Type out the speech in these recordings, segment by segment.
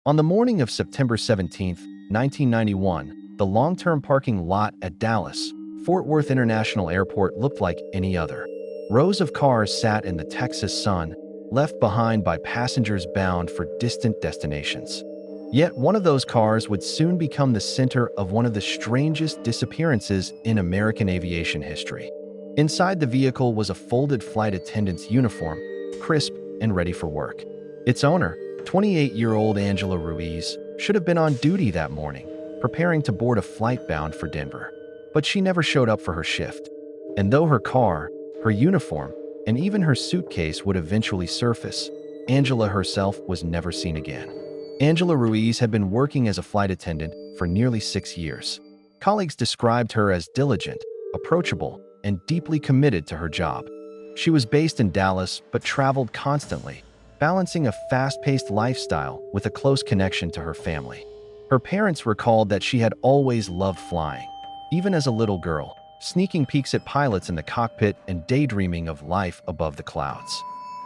On the morning of September 17, 1991, the long-term parking lot at Dallas-Fort Worth International Airport looked like any other. Rows of cars sat in the Texas sun, left behind by passengers bound for distant destinations. Yet one of those cars would soon become the center of one of the strangest disappearances in American aviation history. Inside the vehicle was a folded flight attendant's uniform, crisp and ready for work. Its owner, 28-year-old Angela Ruiz, should have been on duty that morning, preparing to board a flight bound for Denver. But she never showed up for her shift. And though her car, her uniform, and even her suitcase would eventually surface, Angela herself was never seen again. Angela Ruiz had been working as a flight attendant for nearly 6 years. Colleagues described her as diligent, approachable, and deeply committed to her job. She was based in Dallas but traveled constantly, balancing a fast-paced lifestyle with a close connection to her family. Her parents recalled that she had always loved flying, even as a little girl, sneaking peeks at pilots in the cockpit and daydreaming of life above the clouds.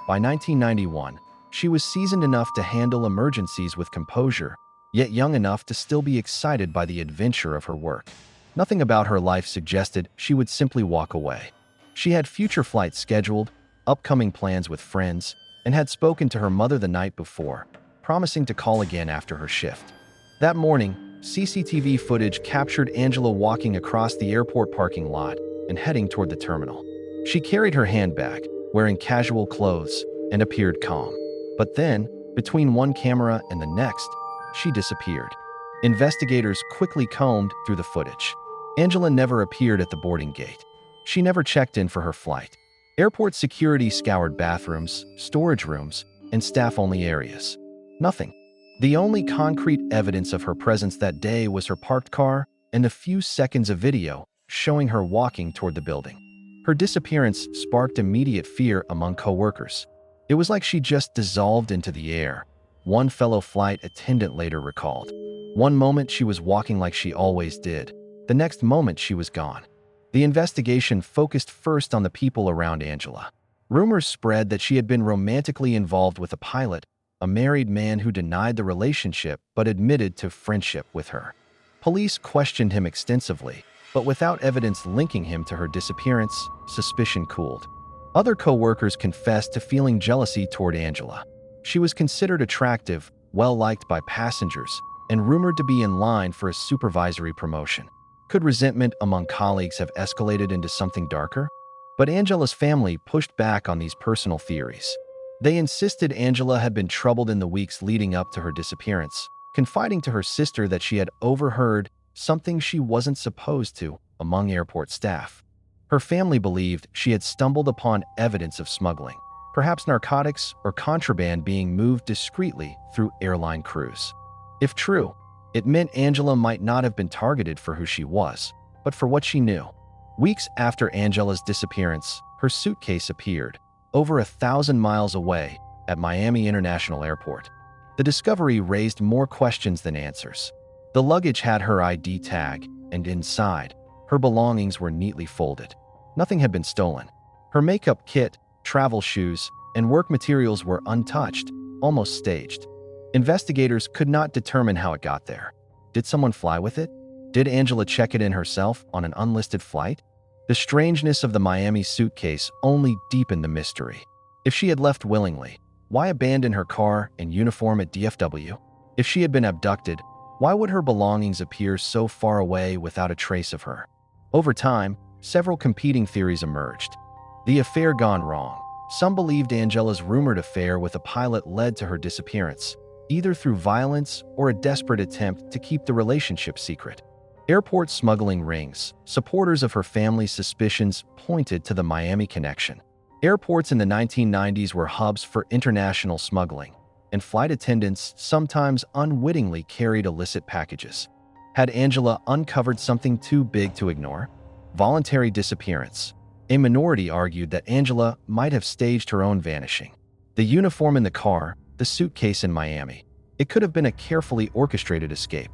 By 1991, she was seasoned enough to handle emergencies with composure, yet young enough to still be excited by the adventure of her work. Nothing about her life suggested she would simply walk away. She had future flights scheduled, upcoming plans with friends, and had spoken to her mother the night before, promising to call again after her shift. That morning, CCTV footage captured Angela walking across the airport parking lot and heading toward the terminal. She carried her handbag, wearing casual clothes, and appeared calm. But then, between one camera and the next, she disappeared. Investigators quickly combed through the footage. Angela never appeared at the boarding gate. She never checked in for her flight. Airport security scoured bathrooms, storage rooms, and staff-only areas. Nothing. The only concrete evidence of her presence that day was her parked car and the few seconds of video showing her walking toward the building. Her disappearance sparked immediate fear among co-workers. It was like she just dissolved into the air, one fellow flight attendant later recalled. One moment she was walking like she always did. The next moment she was gone. The investigation focused first on the people around Angela. Rumors spread that she had been romantically involved with a pilot, a married man who denied the relationship but admitted to friendship with her. Police questioned him extensively, but without evidence linking him to her disappearance, suspicion cooled. Other co-workers confessed to feeling jealousy toward Angela. She was considered attractive, well-liked by passengers, and rumored to be in line for a supervisory promotion. Could resentment among colleagues have escalated into something darker? But Angela's family pushed back on these personal theories. They insisted Angela had been troubled in the weeks leading up to her disappearance, confiding to her sister that she had overheard something she wasn't supposed to among airport staff. Her family believed she had stumbled upon evidence of smuggling, perhaps narcotics or contraband being moved discreetly through airline crews. If true, it meant Angela might not have been targeted for who she was, but for what she knew. Weeks after Angela's disappearance, her suitcase appeared, over 1,000 miles away, at Miami International Airport. The discovery raised more questions than answers. The luggage had her ID tag, and inside, her belongings were neatly folded. Nothing had been stolen. Her makeup kit, travel shoes, and work materials were untouched, almost staged. Investigators could not determine how it got there. Did someone fly with it? Did Angela check it in herself on an unlisted flight? The strangeness of the Miami suitcase only deepened the mystery. If she had left willingly, why abandon her car and uniform at DFW? If she had been abducted, why would her belongings appear so far away without a trace of her? Over time, several competing theories emerged. The affair gone wrong. Some believed Angela's rumored affair with a pilot led to her disappearance, either through violence or a desperate attempt to keep the relationship secret. Airport smuggling rings, supporters of her family's suspicions, pointed to the Miami connection. Airports in the 1990s were hubs for international smuggling, and flight attendants sometimes unwittingly carried illicit packages. Had Angela uncovered something too big to ignore? Voluntary disappearance. A minority argued that Angela might have staged her own vanishing. The uniform in the car, the suitcase in Miami. It could have been a carefully orchestrated escape.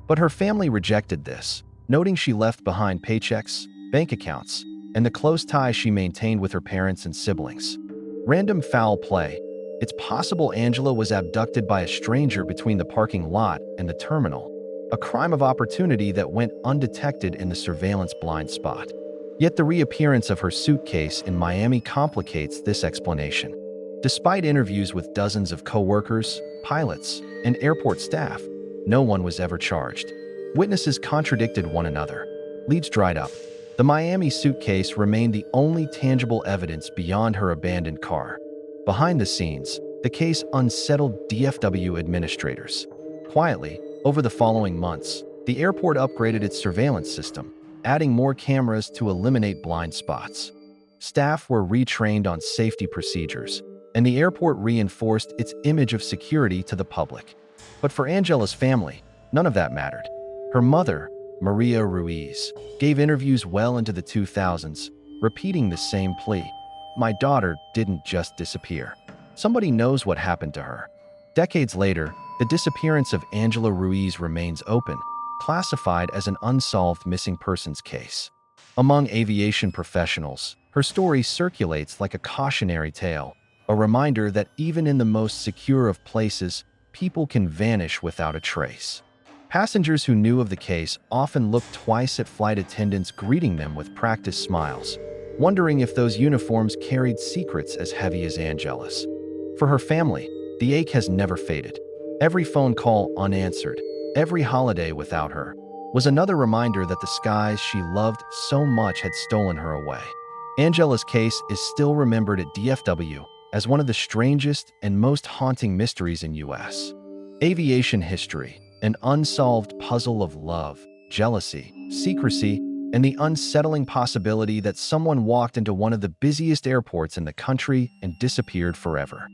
But her family rejected this, noting she left behind paychecks, bank accounts, and the close ties she maintained with her parents and siblings. Random foul play. It's possible Angela was abducted by a stranger between the parking lot and the terminal, a crime of opportunity that went undetected in the surveillance blind spot. Yet the reappearance of her suitcase in Miami complicates this explanation. Despite interviews with dozens of co-workers, pilots, and airport staff, no one was ever charged. Witnesses contradicted one another. Leads dried up. The Miami suitcase remained the only tangible evidence beyond her abandoned car. Behind the scenes, the case unsettled DFW administrators. Quietly, over the following months, the airport upgraded its surveillance system, adding more cameras to eliminate blind spots. Staff were retrained on safety procedures, and the airport reinforced its image of security to the public. But for Angela's family, none of that mattered. Her mother, Maria Ruiz, gave interviews well into the 2000s, repeating the same plea. "My daughter didn't just disappear. Somebody knows what happened to her." Decades later, the disappearance of Angela Ruiz remains open, classified as an unsolved missing persons case. Among aviation professionals, her story circulates like a cautionary tale, a reminder that even in the most secure of places, people can vanish without a trace. Passengers who knew of the case often looked twice at flight attendants greeting them with practiced smiles, wondering if those uniforms carried secrets as heavy as Angela's. For her family, the ache has never faded. Every phone call unanswered, every holiday without her, was another reminder that the skies she loved so much had stolen her away. Angela's case is still remembered at DFW as one of the strangest and most haunting mysteries in U.S. aviation history, an unsolved puzzle of love, jealousy, secrecy, and the unsettling possibility that someone walked into one of the busiest airports in the country and disappeared forever.